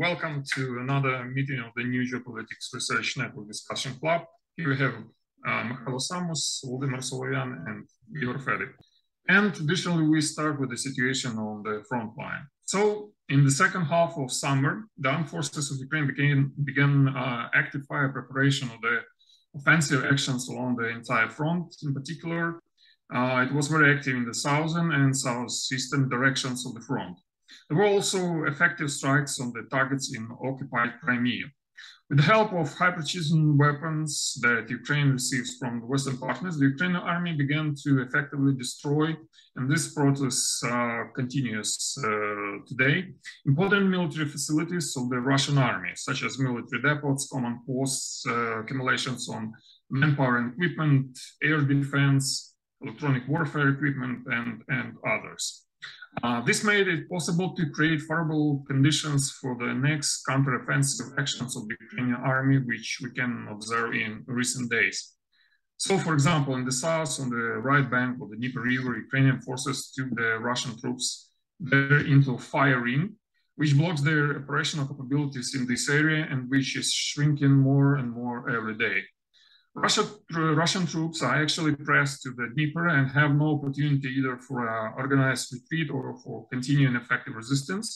welcome to another meeting of the new Geopolitics Research Network Discussion Club. Here we have Mykhailo, Samus, Volodymyr, Solovian, and Igor, Fedyk. And traditionally, we start with the situation on the front line. So, in the second half of summer, the armed forces of Ukraine began active fire preparation of the offensive actions along the entire front. In particular, it was very active in the southern and southeastern directions of the front. There were also effective strikes on the targets in occupied Crimea. With the help of high-precision weapons that Ukraine receives from the Western partners, the Ukrainian army began to effectively destroy, and this process continues today, important military facilities of the Russian army, such as military depots, command posts, accumulations on manpower and equipment, air defense, electronic warfare equipment, and others. This made it possible to create favorable conditions for the next counteroffensive actions of the Ukrainian army, which we can observe in recent days. So, for example, in the south, on the right bank of the Dnieper River, Ukrainian forces took the Russian troops there into a fire ring, which blocks their operational capabilities in this area and which is shrinking more and more every day. Russian troops are actually pressed to the Dnieper and have no opportunity either for organized retreat or for continuing effective resistance,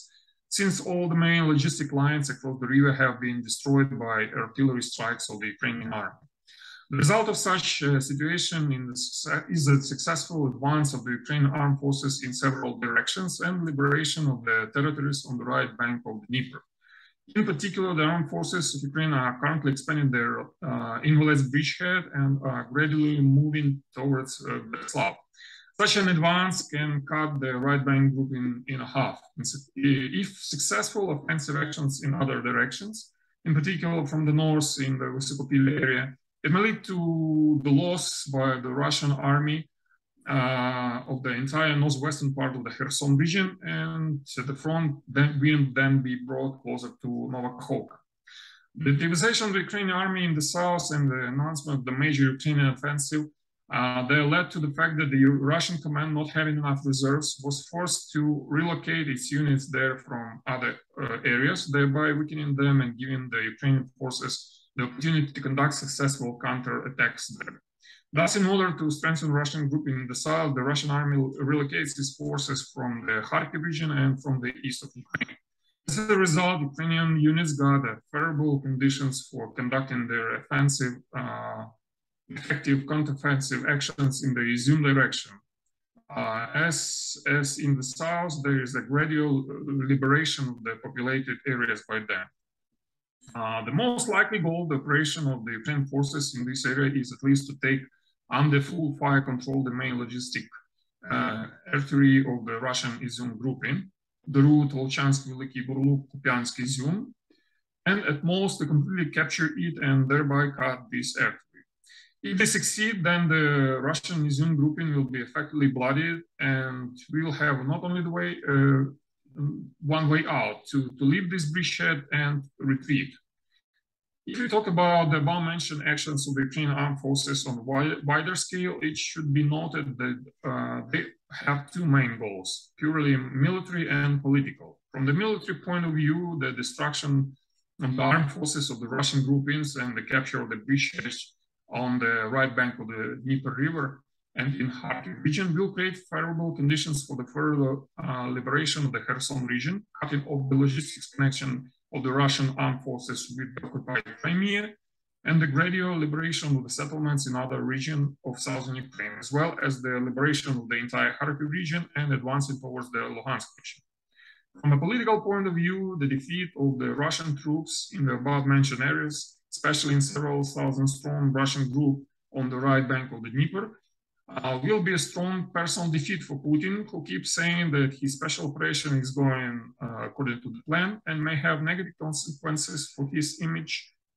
since all the main logistic lines across the river have been destroyed by artillery strikes of the Ukrainian army. The result of such a situation is a successful advance of the Ukrainian armed forces in several directions and liberation of the territories on the right bank of the Dnieper. In particular, the armed forces of Ukraine are currently expanding their Invalids bridgehead and are gradually moving towards Beslav. Such an advance can cut the right bank group in half. If successful, offensive actions in other directions, in particular from the north in the Vysokopil area, it may lead to the loss by the Russian army of the entire northwestern part of the Kherson region, and the front will then be brought closer to Novakhovka. The devastation of the Ukrainian army in the south and the announcement of the major Ukrainian offensive they led to the fact that the Russian command, not having enough reserves, was forced to relocate its units there from other areas, thereby weakening them and giving the Ukrainian forces the opportunity to conduct successful counterattacks there. Thus, in order to strengthen Russian group in the south, the Russian army relocates its forces from the Kharkiv region and from the east of Ukraine. As a result, Ukrainian units got favorable conditions for conducting their offensive, effective counteroffensive actions in the Izum direction. As in the south, there is a gradual liberation of the populated areas by them. The most likely goal of the operation of the Ukrainian forces in this area is at least to take under full fire control the main logistic artery of the Russian Izum grouping, the route Volchansk, Velyky Burluk, Kupiansk, Izum, and at most to completely capture it and thereby cut this artery. If they succeed, then the Russian Izum grouping will be effectively bloodied and we will have not only the way, one way out to leave this bridgehead and retreat. If we talk about the above-mentioned actions of the Ukrainian armed forces on a wider scale, it should be noted that they have two main goals, purely military and political. From the military point of view, the destruction of the armed forces of the Russian groupings and the capture of the bridgeheads on the right bank of the Dnieper River and in Kharkiv region will create favorable conditions for the further liberation of the Kherson region, cutting off the logistics connection of the Russian armed forces with the occupied Crimea, and the gradual liberation of the settlements in other regions of southern Ukraine, as well as the liberation of the entire Kharkiv region and advancing towards the Luhansk region. From a political point of view, the defeat of the Russian troops in the above-mentioned areas, especially in several thousand-strong Russian group on the right bank of the Dnieper, will be a strong personal defeat for Putin, who keeps saying that his special operation is going according to the plan and may have negative consequences for his image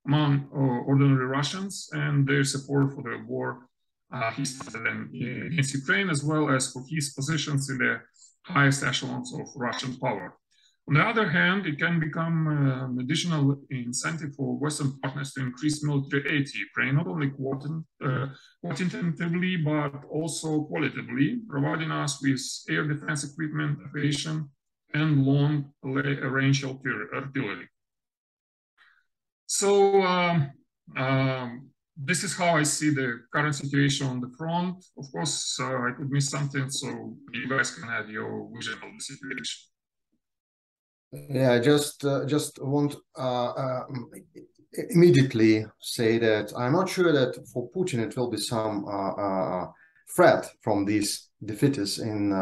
among ordinary Russians and their support for the war against Ukraine, as well as for his positions in the highest echelons of Russian power. On the other hand, it can become an additional incentive for Western partners to increase military aid to Ukraine, not only quantitatively, but also qualitatively, providing us with air defense equipment, aviation, and long-range artillery. So this is how I see the current situation on the front. Of course, I could miss something, so you guys can add your vision of the situation. Yeah, I just want immediately say that I'm not sure that for Putin it will be some threat from these defeats in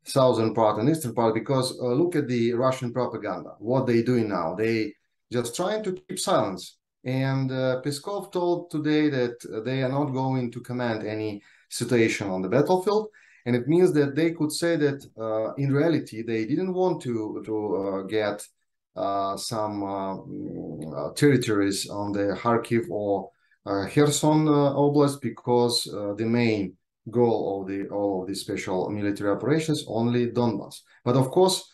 southern part and eastern part, because look at the Russian propaganda. What they doing now? They just trying to keep silence. And Peskov told today that they are not going to comment any situation on the battlefield. And it means that they could say that in reality, they didn't want to get some territories on the Kharkiv or Kherson Oblast, because the main goal of all of these special military operations only Donbass. But of course,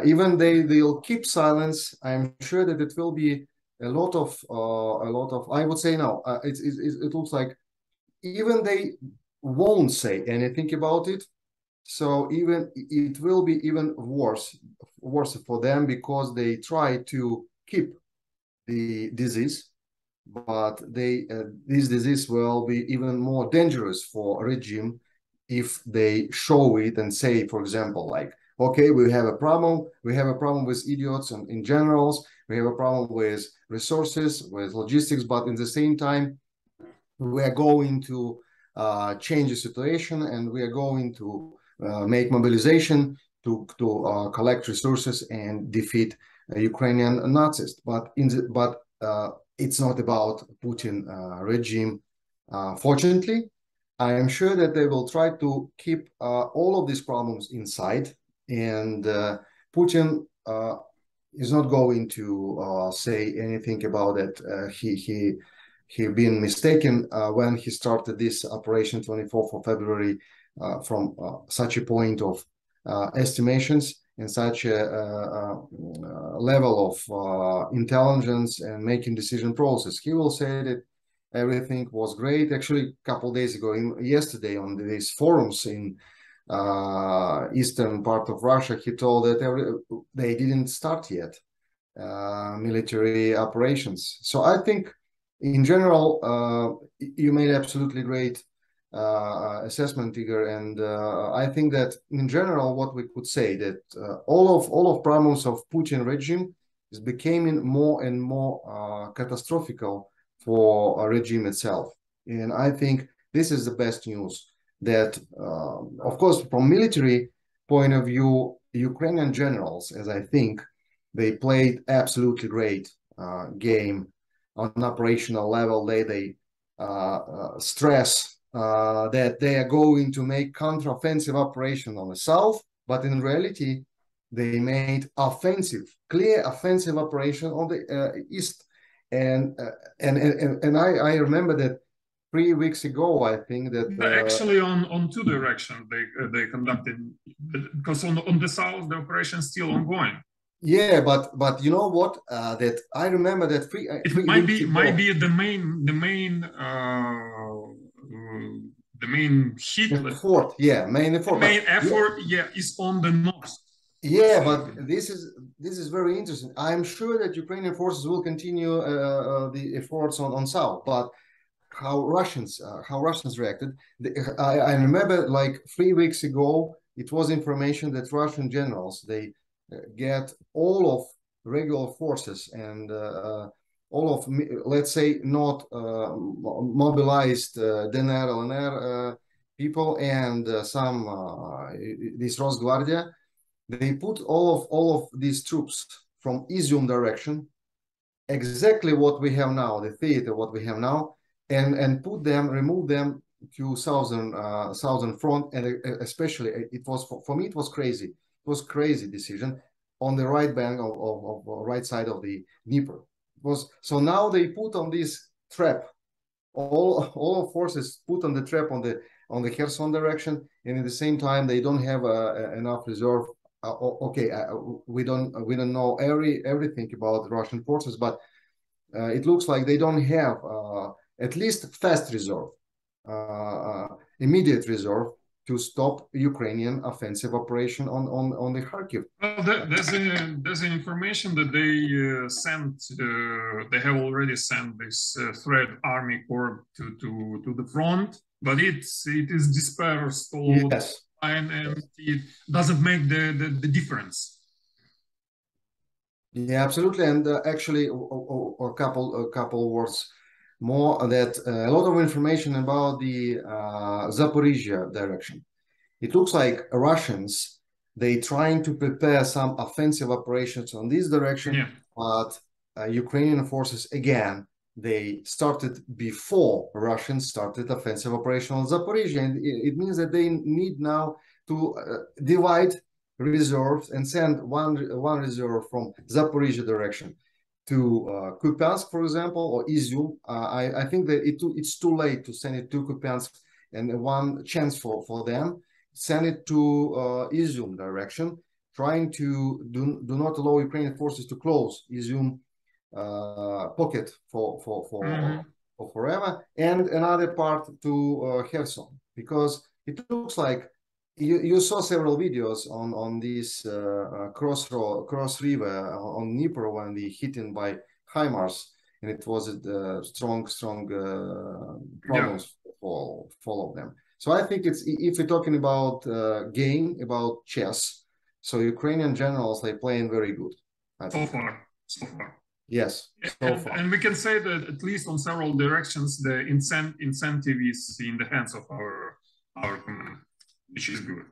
even they'll keep silence. I'm sure that it will be a lot of I would say now it looks like even they won't say anything about it. So even it will be even worse for them, because they try to keep the disease, but this disease will be even more dangerous for a regime if they show it and say, for example, like, okay, we have a problem with idiots and in generals, we have a problem with resources, with logistics, but in the same time we are going to change the situation, and we are going to make mobilization to collect resources and defeat Ukrainian Nazis. But it's not about Putin regime. Fortunately, I am sure that they will try to keep all of these problems inside, and Putin is not going to say anything about it. He been mistaken when he started this operation 24th of February from such a point of estimations and such a level of intelligence and making decision process. He will say that everything was great. Actually, a couple of days ago, yesterday on these forums in eastern part of Russia, he told that they didn't start yet military operations. So I think in general, you made absolutely great assessment, Igor, and I think that in general, what we could say that all of problems of Putin regime is becoming more and more catastrophical for a regime itself. And I think this is the best news, that, of course, from military point of view, Ukrainian generals, as I think, they played absolutely great game on an operational level. They stress that they are going to make counteroffensive operation on the south, but in reality, they made clear offensive operation on the east. And I remember that 3 weeks ago, I think that actually on two directions they conducted, because on the south the operation is still ongoing. Yeah, but you know what? That I remember that it might be the main hit. Effort, yeah, main effort. Main effort, yeah, is on the north. Yeah, but this is very interesting. I'm sure that Ukrainian forces will continue the efforts on south, but how Russians reacted. I remember like 3 weeks ago, it was information that Russian generals, they get all of regular forces and all of, let's say, not mobilized DNR, LNR people and some this Rosguardia. They put all of these troops from Izium direction, exactly what we have now, the theater what we have now, and remove them to southern front. And especially it was for me, it was crazy. It was crazy decision on the right bank of right side of the Dnieper. So now they put on this trap, all forces put on the trap on the Kherson direction, and at the same time they don't have enough reserve. Okay, we don't know everything about Russian forces, but it looks like they don't have at least fast reserve, immediate reserve, to stop Ukrainian offensive operation on the Kharkiv. Well, there's an information that they sent. They have already sent this thread army corps to the front, but it is dispersed all over the line, and it doesn't make the difference. Yeah, absolutely. And actually, a couple words more, that a lot of information about the Zaporizhia direction. It looks like Russians, they trying to prepare some offensive operations on this direction, but Ukrainian forces, again, they started before Russians started offensive operation on Zaporizhia. And it means that they need now to divide reserves and send one reserve from Zaporizhia direction to Kupiansk, for example, or Izium. I think that it's too late to send it to Kupiansk, and one chance for them, send it to Izium direction, trying to do not allow Ukrainian forces to close Izium pocket for forever, and another part to Kherson, because it looks like you saw several videos on this cross river on Dnieper when they hit by HIMARS, and it was strong problems for all of them. So I think it's, if we're talking about game, about chess, so Ukrainian generals, they playing very good. So far. Yes. And we can say that at least on several directions, the incentive is in the hands of our command, which is good.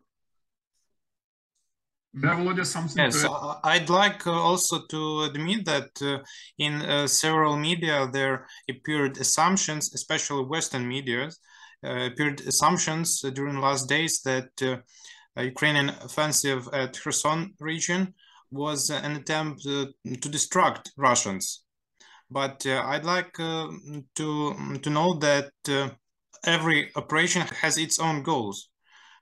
Yes, I'd like also to admit that in several media there appeared assumptions, especially Western media, appeared assumptions during last days that Ukrainian offensive at Kherson region was an attempt to distract Russians. But I'd like to know that every operation has its own goals.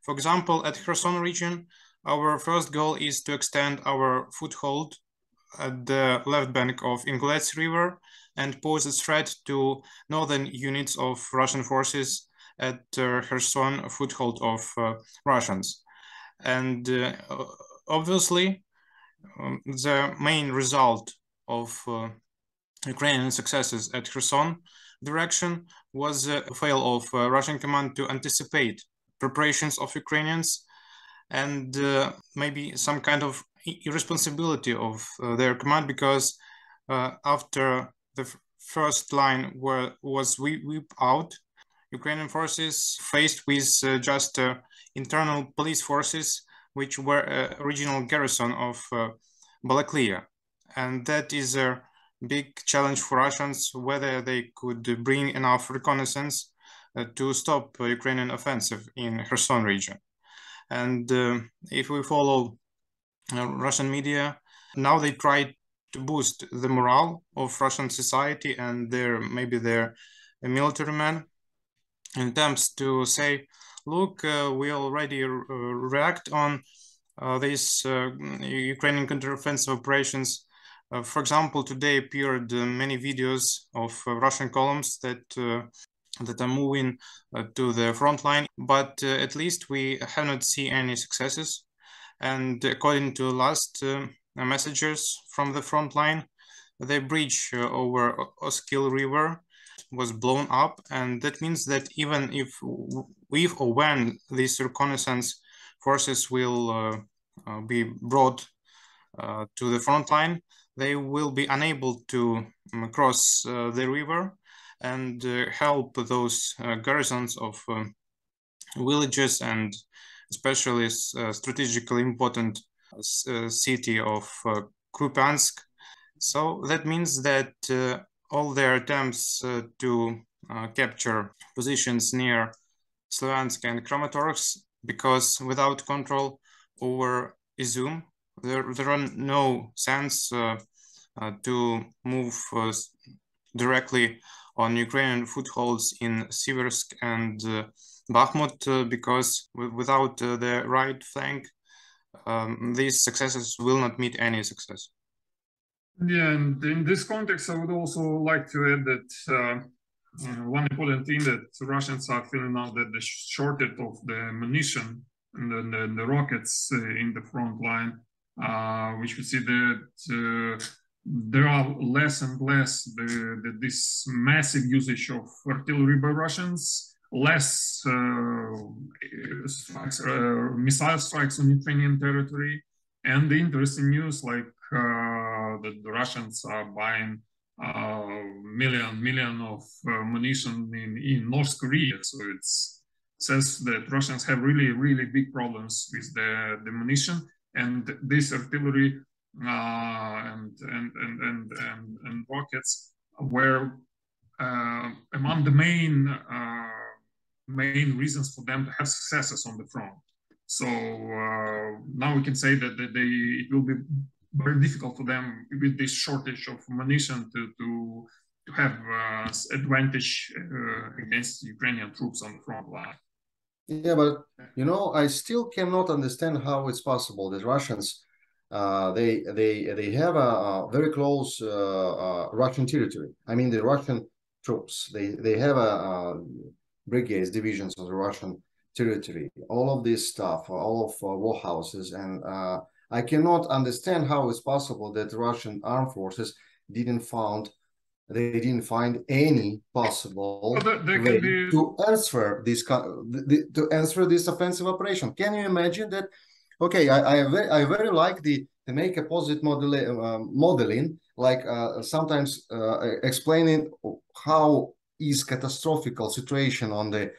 For example, at Kherson region, our first goal is to extend our foothold at the left bank of Ingulets River and pose a threat to northern units of Russian forces at Kherson foothold of Russians. And obviously, the main result of Ukrainian successes at Kherson direction was a fail of Russian command to anticipate preparations of Ukrainians, and maybe some kind of irresponsibility of their command, because after the first line was wiped out, Ukrainian forces faced with just internal police forces, which were original garrison of Balaklia. And that is a big challenge for Russians, whether they could bring enough reconnaissance to stop Ukrainian offensive in Kherson region. And if we follow Russian media, now they try to boost the morale of Russian society and their military men, in attempts to say, look, we already react on these Ukrainian counteroffensive operations. For example, today appeared many videos of Russian columns that are moving to the front line, but at least we have not seen any successes. And according to last messages from the front line, the bridge over Oskil River was blown up, and that means that even if or when these reconnaissance forces will be brought to the front line, they will be unable to cross the river and help those garrisons of villages, and especially strategically important city of Kupiansk. So that means that all their attempts to capture positions near Sloviansk and Kramatorsk, because without control over Izium, there are no sense to move directly on Ukrainian footholds in Siversk and Bakhmut, because without the right flank, these successes will not meet any success. Yeah, and in this context, I would also like to add that one important thing that the Russians are feeling now that the shortage of the munition and the rockets in the front line, which we see that there are less and less this massive usage of artillery by Russians, less missile strikes on Ukrainian territory, and the interesting news like that the Russians are buying million of munition in North Korea. So it says that Russians have really big problems with the munition, and this artillery and rockets were among the main reasons for them to have successes on the front. So now we can say that it will be very difficult for them with this shortage of munition to have advantage against Ukrainian troops on the front line. Yeah, but you know, I still cannot understand how it's possible that Russians they have a very close Russian territory. I mean, the Russian troops they have brigades, divisions of the Russian territory. All of this stuff, all of warhouses, and I cannot understand how it's possible that the Russian armed forces didn't find any possible way to answer this offensive operation. Can you imagine that? Okay, I very like the make a positive modeling, like sometimes explaining how is catastrophical situation on the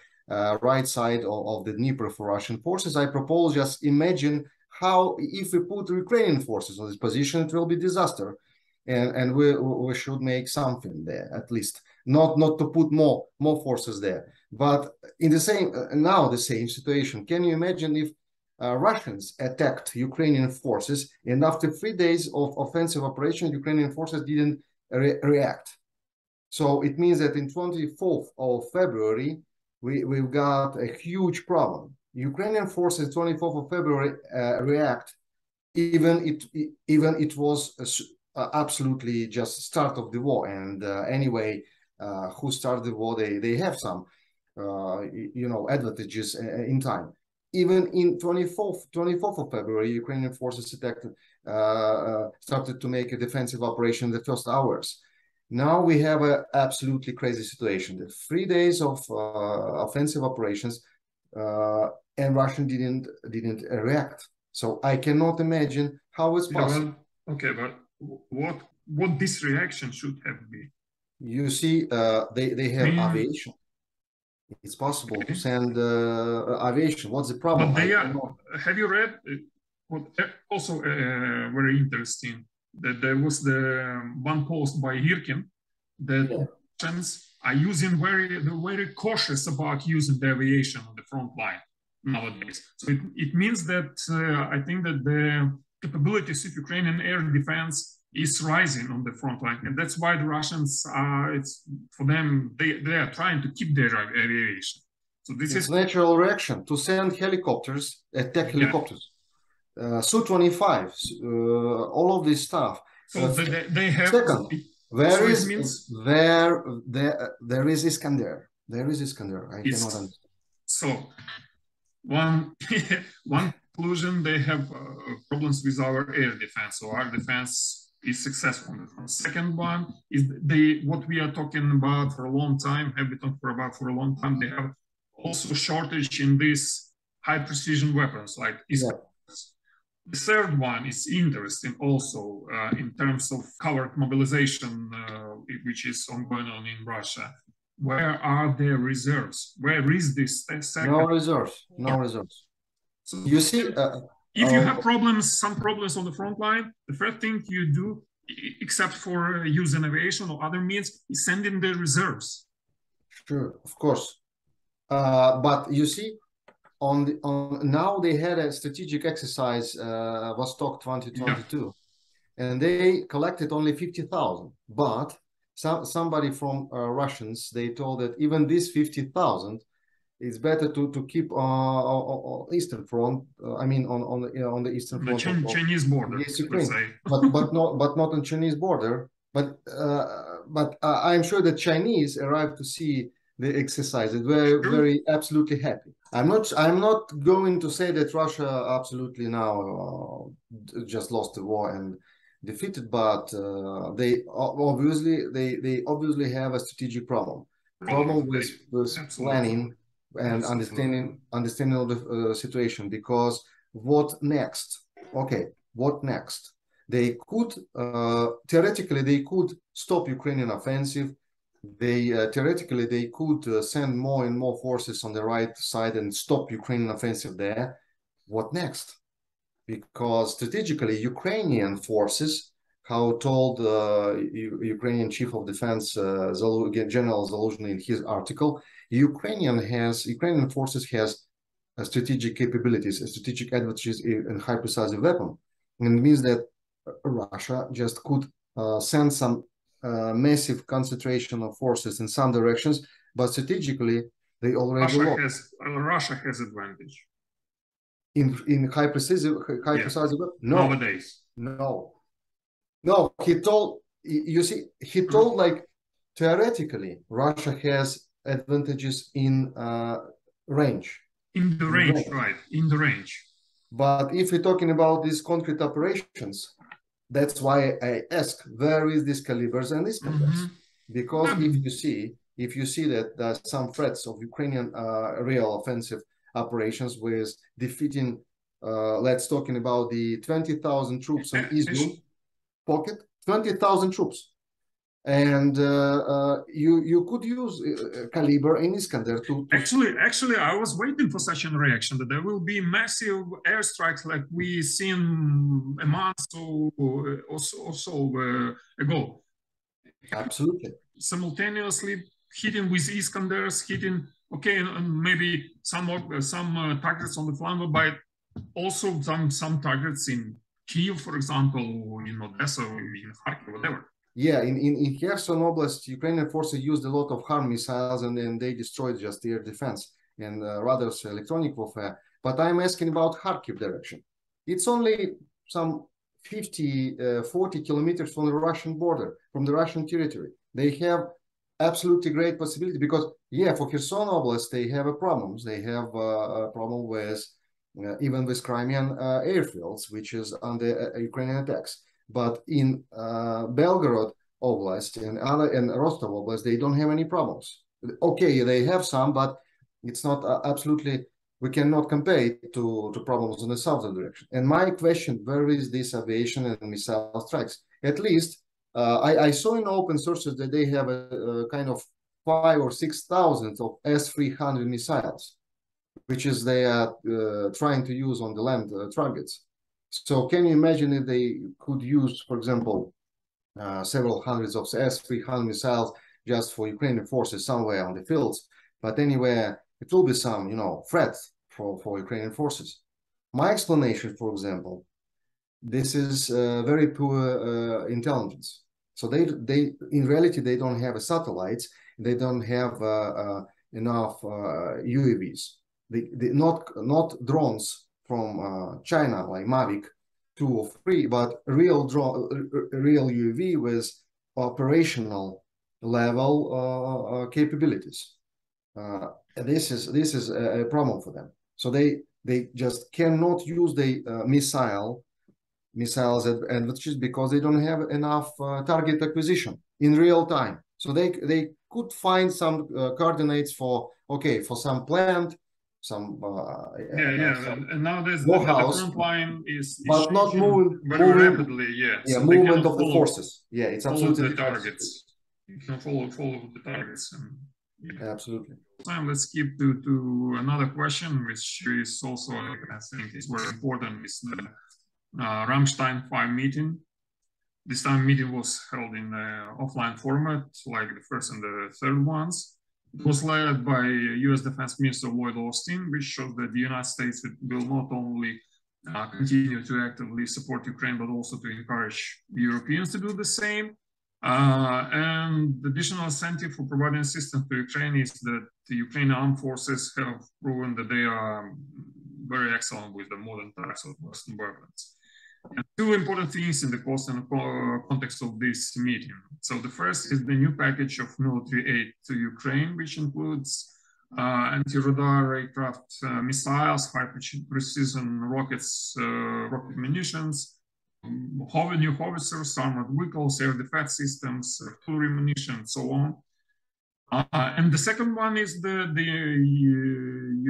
right side of the Dnieper for Russian forces. I propose just imagine how if we put Ukrainian forces on this position, it will be disaster. And we should make something there, at least not to put more forces there. But in the same situation, can you imagine if Russians attacked Ukrainian forces and after 3 days of offensive operation, Ukrainian forces didn't react? So it means that in 24th of February, we've got a huge problem. Ukrainian forces 24th of February react, even it was absolutely just start of the war. And anyway, who started the war, they have some advantages in time. Even in 24th of February, Ukrainian forces attacked, started to make a defensive operation in the first hours. Now we have an absolutely crazy situation. The 3 days of offensive operations, and Russian didn't react. So I cannot imagine how it's possible. Well, okay, but what this reaction should have been? You see, they have aviation. It's possible to send aviation. What's the problem? But have you read what also very interesting, that there was the one post by Irkin that Russians are using very cautious about using the aviation on the front line nowadays. So it means that I think that the capabilities of Ukrainian air defense is rising on the front line, and that's why the Russians it's for them they are trying to keep their aviation. So this is natural reaction to send helicopters, attack helicopters. Su-25, all of this stuff. So they have. Second, there is Iskander. There is Iskander. I cannot understand. So one conclusion, they have problems with our air defense. So our defense is successful. Second one is what we are talking about for a long time. Have been talking about for a long time. They have also shortage in these high precision weapons like Iskander. The third one is interesting also in terms of covert mobilization, which is ongoing in Russia. Where are their reserves? Where is this second? No reserves. No reserves. So you see, if you have some problems on the front line, the first thing you do, except for using aviation or other means, is sending the reserves. Sure, of course. But you see, now they had a strategic exercise, Vostok 2022, and they collected only 50,000. But somebody from Russians, they told that even this 50,000 is better to keep Eastern Front. I mean, on the Eastern Front, Chinese border, Ukraine, but not on Chinese border. But I'm sure the Chinese arrived to see the exercise. They're very absolutely happy. I'm not going to say that Russia absolutely now just lost the war and defeated, but they obviously have a strategic problem with planning and understanding of the situation. Because what next? Okay, what next? They could theoretically they could stop Ukrainian offensive. They theoretically they could send more and more forces on the right side and stop Ukrainian offensive there. What next? Because strategically, Ukrainian forces, how told Ukrainian Chief of Defense General Zaluzhny in his article, Ukrainian forces has strategic capabilities, strategic advantages in high precision weapon, and it means that Russia just could send some massive concentration of forces in some directions, but strategically they already lost. Russia has advantage in high precision weapon. No, nowadays. No. He told like theoretically Russia has advantages in range. In the range, right? In the range. But if we're talking about these concrete operations, that's why I ask, where is these calibers and these calibers? Because if you see that there's some threats of Ukrainian real offensive operations with defeating, let's talking about the 20,000 troops on Izum pocket, 20,000 troops. And you could use Caliber in Iskander to actually I was waiting for such a reaction, that there will be massive airstrikes like we seen a month or so ago. Absolutely. Simultaneously hitting with Iskanders, hitting and maybe some targets on the flank, but also some targets in Kyiv, for example, or in Odessa, or in Kharkiv, whatever. Yeah, in Kherson Oblast, Ukrainian forces used a lot of HARM missiles, and then they destroyed just air defense and radars, electronic warfare. But I'm asking about Kharkiv direction. It's only some 40 kilometers from the Russian border, from the Russian territory. They have absolutely great possibility because, for Kherson Oblast, they have a problem. They have a problem with, even with Crimean airfields, which is under Ukrainian attacks. But in Belgorod Oblast and Rostov Oblast, they don't have any problems. Okay, they have some, but it's not absolutely, we cannot compare it to problems in the southern direction. And my question, where is this aviation and missile strikes? At least, I saw in open sources that they have a kind of 5,000 or 6,000 of S-300 missiles, which is they are trying to use on the land targets. So can you imagine if they could use, for example, several hundreds of S-300 missiles just for Ukrainian forces somewhere on the fields, but anywhere it will be some, threat for Ukrainian forces. My explanation, for example, this is very poor intelligence. So they in reality they don't have satellites, they don't have enough UAVs. They not drones from China like Mavic 2 or 3, but real UAV with operational level capabilities. This is a problem for them. So they just cannot use the missiles advantages because they don't have enough target acquisition in real time. So they could find some coordinates for some plant, some and now the front line is but not moving very rapidly. So movement of the forces. It's absolutely the targets. You can follow the targets. Absolutely. Let's skip to another question, which is also, I think, is very important. Is the Ramstein 5 meeting. This time meeting was held in offline format, like the first and the third ones. It was led by US Defense Minister Lloyd Austin, which shows that the United States will not only continue to actively support Ukraine, but also to encourage Europeans to do the same. And the additional incentive for providing assistance to Ukraine is that the Ukrainian armed forces have proven that they are very excellent with the modern types of Western weapons. And two important things in the cost and context of this meeting. So the first is the new package of military aid to Ukraine, which includes anti-radar aircraft missiles, high-precision rockets, rocket munitions, new howitzers, armored vehicles, air defense systems, artillery munition, and so on. And the second one is the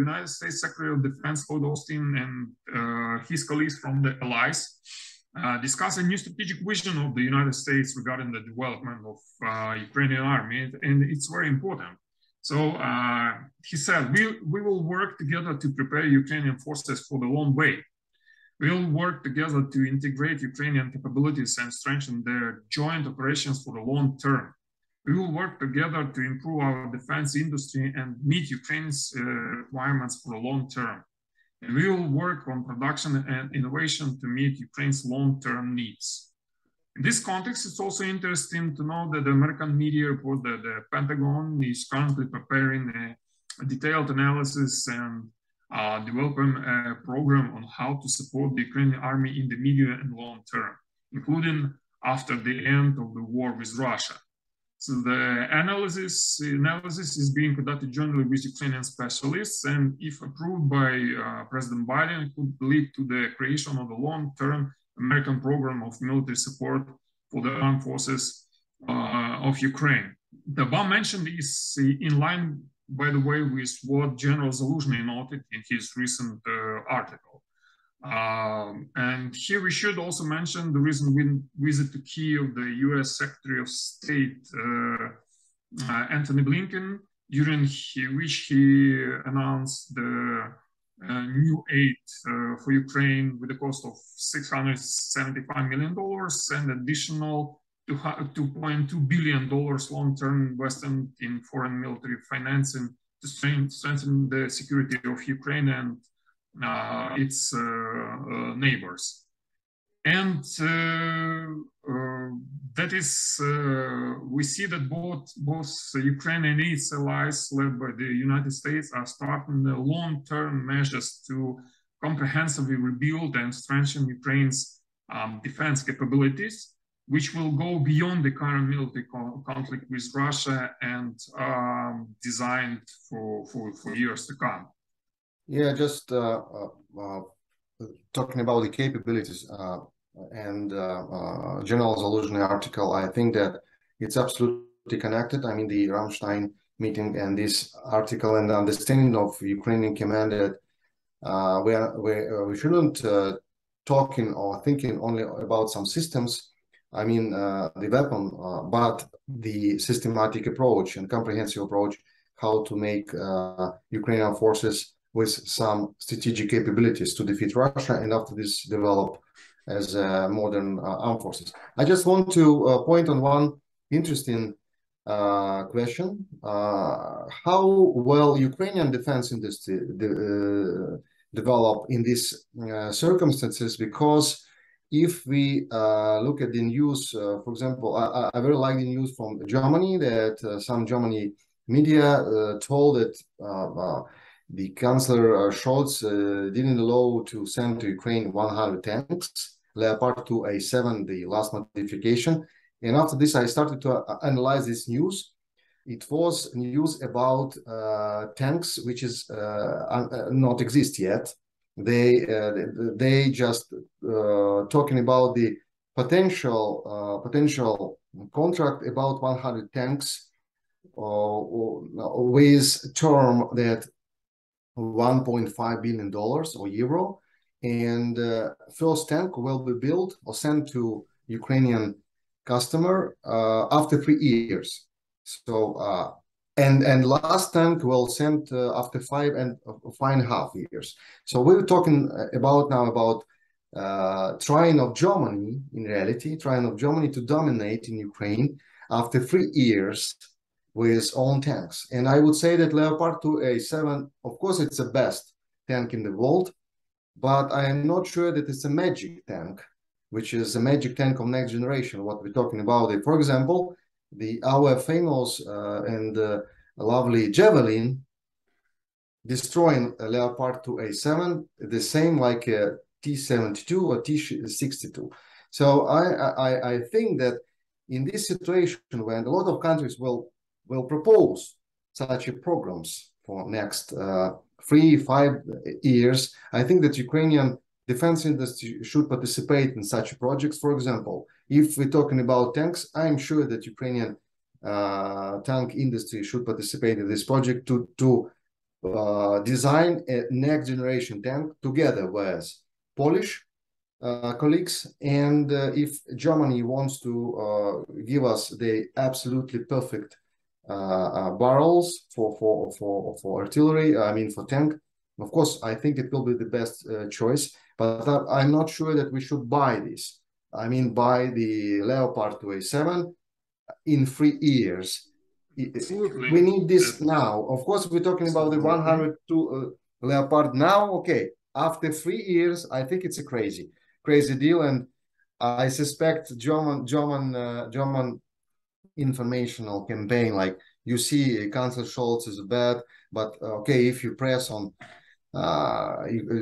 United States Secretary of Defense, Lloyd Austin, and his colleagues from the allies discuss a new strategic vision of the United States regarding the development of Ukrainian army, and it's very important. So he said, we will work together to prepare Ukrainian forces for the long way. We'll work together to integrate Ukrainian capabilities and strengthen their joint operations for the long term. We will work together to improve our defense industry and meet Ukraine's requirements for the long term. And we will work on production and innovation to meet Ukraine's long-term needs. In this context, it's also interesting to know that the American media reports that the Pentagon is currently preparing a detailed analysis and developing a program on how to support the Ukrainian army in the medium and long term, including after the end of the war with Russia. So the analysis is being conducted jointly with Ukrainian specialists, and if approved by President Biden, it could lead to the creation of a long-term American program of military support for the armed forces of Ukraine. The above mentioned is in line, by the way, with what General Zaluzhny noted in his recent article. And here we should also mention the recent visit to Kyiv, the US Secretary of State, Antony Blinken, during which he announced the new aid for Ukraine with a cost of $675 million and additional $2.2 billion long-term investment in foreign military financing to strengthen the security of Ukraine and its neighbors. And that is, we see that both Ukraine and its allies, led by the United States, are starting the long-term measures to comprehensively rebuild and strengthen Ukraine's defense capabilities, which will go beyond the current military conflict with Russia and designed for years to come. Yeah, just talking about the capabilities and General Zaluzhny article, I think that it's absolutely connected. I mean, the Ramstein meeting and this article and the understanding of Ukrainian command that we shouldn't talking or thinking only about some systems, I mean, the weapon, but the systematic approach and comprehensive approach, how to make Ukrainian forces with some strategic capabilities to defeat Russia, and after this develop as modern armed forces. I just want to point on one interesting question: how well Ukrainian defense industry develop in these circumstances? Because if we look at the news, for example, I very like the news from Germany that some Germany media told that the Chancellor Scholz didn't allow to send to Ukraine 100 tanks, Leopard 2A7, the last modification. And after this, I started to analyze this news. It was news about tanks which is not exist yet. They just talking about the potential contract about 100 tanks with term that $1.5 billion or euro, and first tank will be built or sent to Ukrainian customer after 3 years. So and last tank will send after 5.5 years. So we're talking about now about trying of Germany, in reality, trying of Germany to dominate in Ukraine after 3 years with own tanks. And I would say that Leopard 2A7, of course, it's the best tank in the world, but I am not sure that it's a magic tank, which is a magic tank of next generation, what we're talking about. For example, our famous and lovely Javelin destroying a Leopard 2A7, the same like T-72 or T-62. So I think that in this situation, when a lot of countries will propose such programs for next 3-5 years, I think that Ukrainian defense industry should participate in such projects. For example, if we're talking about tanks, I'm sure that Ukrainian tank industry should participate in this project to design a next generation tank together with Polish colleagues. And if Germany wants to give us the absolutely perfect barrels for artillery, I mean for tank, of course, I think it will be the best choice. But I'm not sure that we should buy this. I mean, buy the Leopard 2A7 in 3 years. Absolutely. We need this now. Of course, we're talking about the 102 Leopard now. Okay, after 3 years, I think it's a crazy deal, and I suspect German informational campaign, like you see, Chancellor Scholz is bad, but okay, if you press on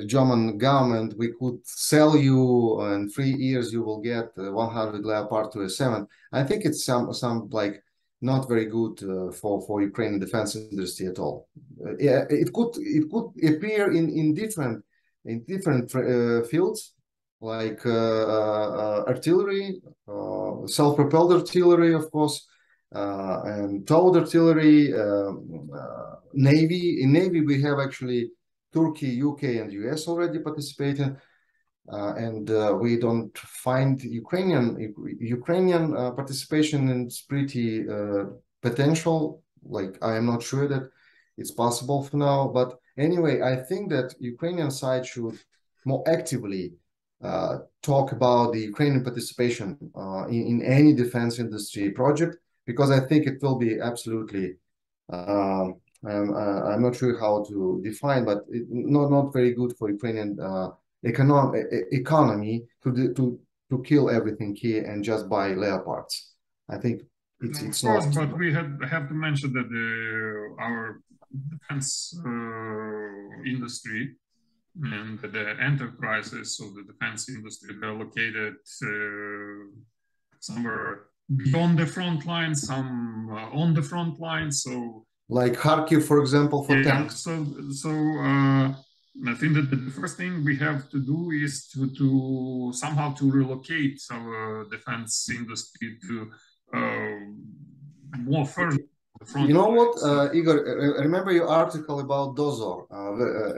German government, we could sell you in 3 years, you will get 100 Leopard 2A7. I think it's some like not very good for Ukrainian defense industry at all. Yeah, it could appear in different fields, like artillery, self-propelled artillery, of course, and towed artillery, navy. In navy, we have actually Turkey, UK, and US already participating, and we don't find Ukrainian participation. It's pretty potential. Like, I am not sure that it's possible for now, but anyway, I think that Ukrainian side should more actively talk about the Ukrainian participation in any defense industry project, because I think it will be absolutely I'm not sure how to define, but not very good for Ukrainian economy to kill everything here and just buy Leopards. I think it's of course, not. But we have to mention that our defense industry and the enterprises of the defense industry, they're located somewhere beyond the front line, some on the front line. So, like Kharkiv, for example, for tanks. So I think that the first thing we have to do is to somehow to relocate our defense industry to more further. You know what, Igor, remember your article about Dozor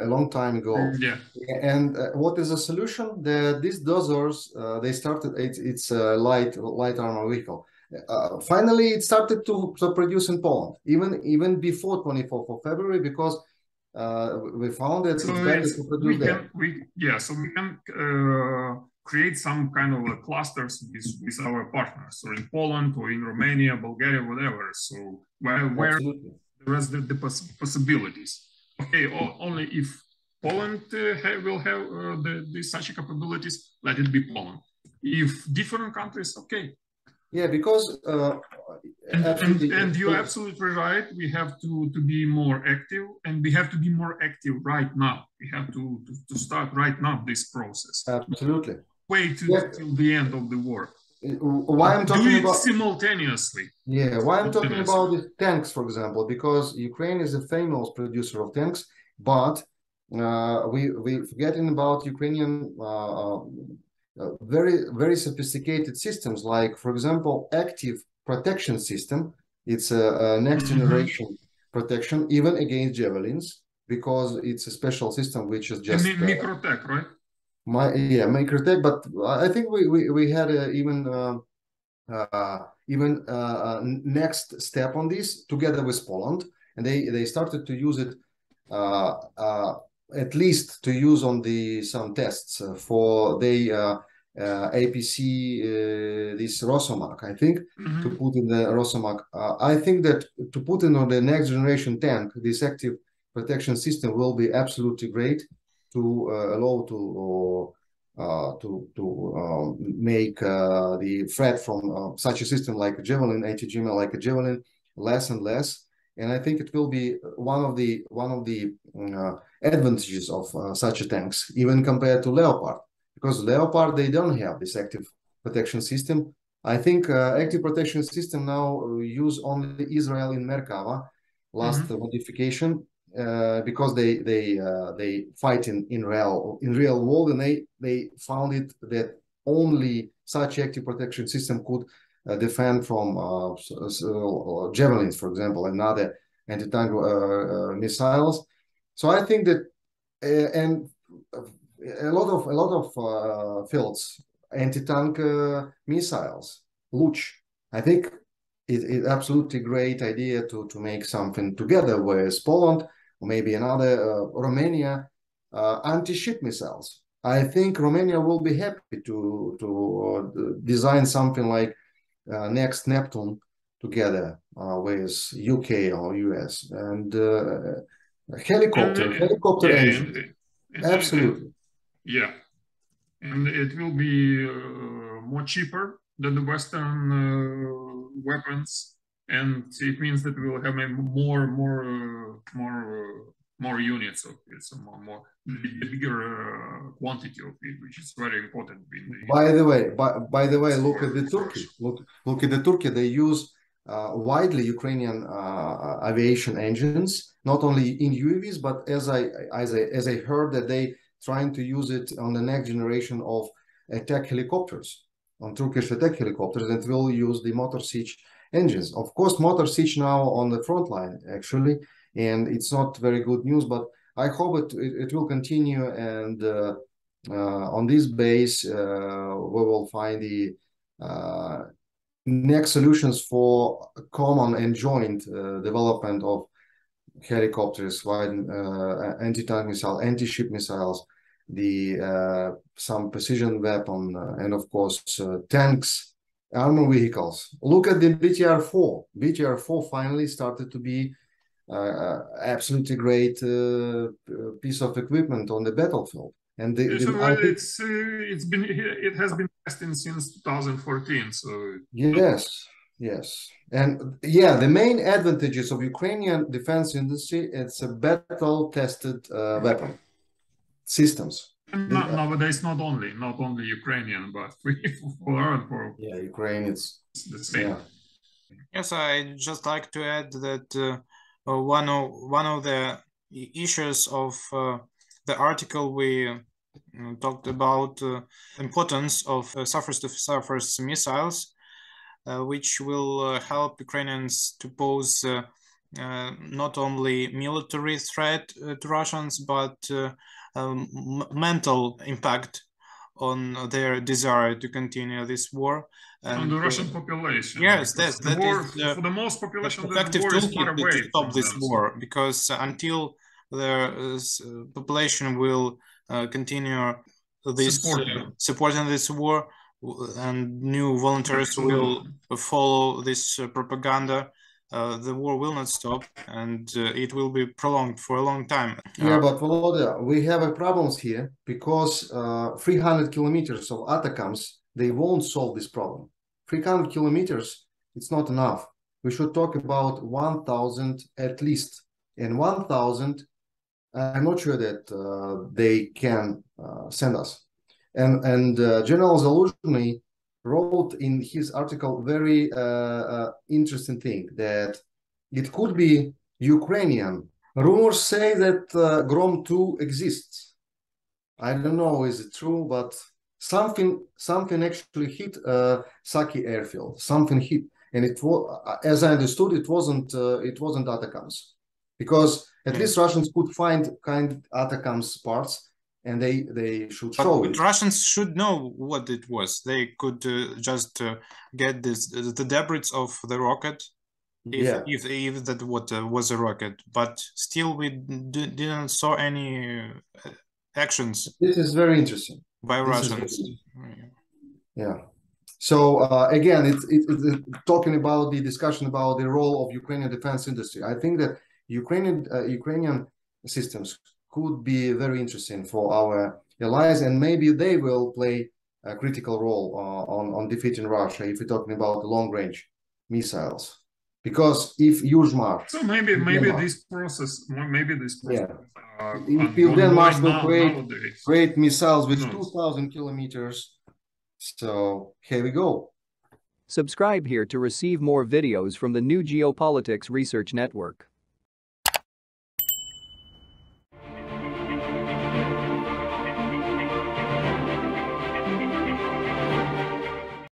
a long time ago? Yeah. And what is the solution? These Dozors, they started, it's a light armor vehicle. Finally, it started to produce in Poland, even before 24th of February, because we found that it's better to produce there. So we can create some kind of clusters with our partners, or in Poland, or in Romania, Bulgaria, whatever. So where there is the possibilities. Okay, only if Poland will have such capabilities, let it be Poland. If different countries, okay. Yeah, because and you're absolutely right. We have to be more active, and we have to be more active right now. We have to start right now this process. Absolutely. Wait till the end of the war. Why I'm talking about simultaneously? Yeah, why I'm talking about the tanks, for example, because Ukraine is a famous producer of tanks, but we forgetting about Ukrainian very sophisticated systems, like, for example, active protection system. It's a next generation protection, even against javelins, because it's a special system which is just Microtech, right? Microtech. But I think we had even next step on this together with Poland, and they started to use it at least to use on some tests for the APC, this Rosomak, I think, to put in the Rosomak. I think that to put in on the next generation tank, this active protection system will be absolutely great to allow to make the threat from such a system like a Javelin, ATGM, like a Javelin, less and less. And I think it will be one of the advantages of such a tanks, even compared to Leopard. because Leopard, they don't have this active protection system. I think active protection system now use only Israel in Merkava, last modification, because they fight in real world, and they found it that only such active protection system could defend from javelins, for example, and other anti-tank missiles. So I think that and a lot of fields, anti-tank missiles, Luch. I think it's absolutely great idea to make something together with Poland or maybe another Romania, anti-ship missiles. I think Romania will be happy to design something like next Neptune together with UK or US, and helicopter engine. Absolutely. Yeah, and it will be more cheaper than the Western weapons, and it means that we will have more units of it, so more bigger quantity of it, which is very important. By the way, look at the Turkey. Look at the Turkey. They use widely Ukrainian aviation engines, not only in UAVs, but as I heard that they trying to use it on the next generation of attack helicopters, on Turkish attack helicopters, that will use the motor siege engines. Of course, motor siege now on the front line, actually, and it's not very good news, but I hope it will continue, and on this base, we will find the next solutions for common and joint development of helicopters, anti-tank missile, anti-ship missiles, the some precision weapon, and of course tanks, armor vehicles. Look at the BTR-4. BTR-4 finally started to be absolutely great piece of equipment on the battlefield. And it has been tested since 2014. So yes. And yeah, the main advantages of Ukrainian defense industry, it's a battle-tested weapon systems. And nowadays, not only Ukrainian, but for Ukraine, it's the same. Yeah. Yes, I just like to add that one of the issues of the article we talked about importance of surface-to-surface missiles, which will help Ukrainians to pose not only military threat to Russians, but mental impact on their desire to continue this war. And the Russian population. Yes, that is for the most population, effective toolkit to stop this war, because until the population will continue this supporting this war, and new volunteers will follow this propaganda, the war will not stop, and it will be prolonged for a long time. Yeah, but Volodya, we have problems here, because 300 kilometers of ATACMS, they won't solve this problem. 300 kilometers, it's not enough. We should talk about 1,000 at least. And 1,000, I'm not sure that they can send us. And General Zaluzhny wrote in his article very interesting thing, that it could be Ukrainian. Rumors say that Grom 2 exists. I don't know, is it true, but something actually hit Saki airfield. Something hit, and it was, as I understood, it wasn't ATACMS, because at least Russians could find ATACMS parts, and they should show it. Russians should know what it was. They could just get the debris of the rocket, if that was a rocket. But still, we didn't saw any actions. This is very interesting by Russians. Yeah. So again, it's talking about the discussion about the role of Ukrainian defense industry. I think that Ukrainian systems could be very interesting for our allies, and maybe they will play a critical role on defeating Russia if we're talking about the long-range missiles. Because if Yuzhmar, so maybe this process, if Mars will create missiles with 2,000 kilometers, so here we go. Subscribe here to receive more videos from the new Geopolitics Research Network.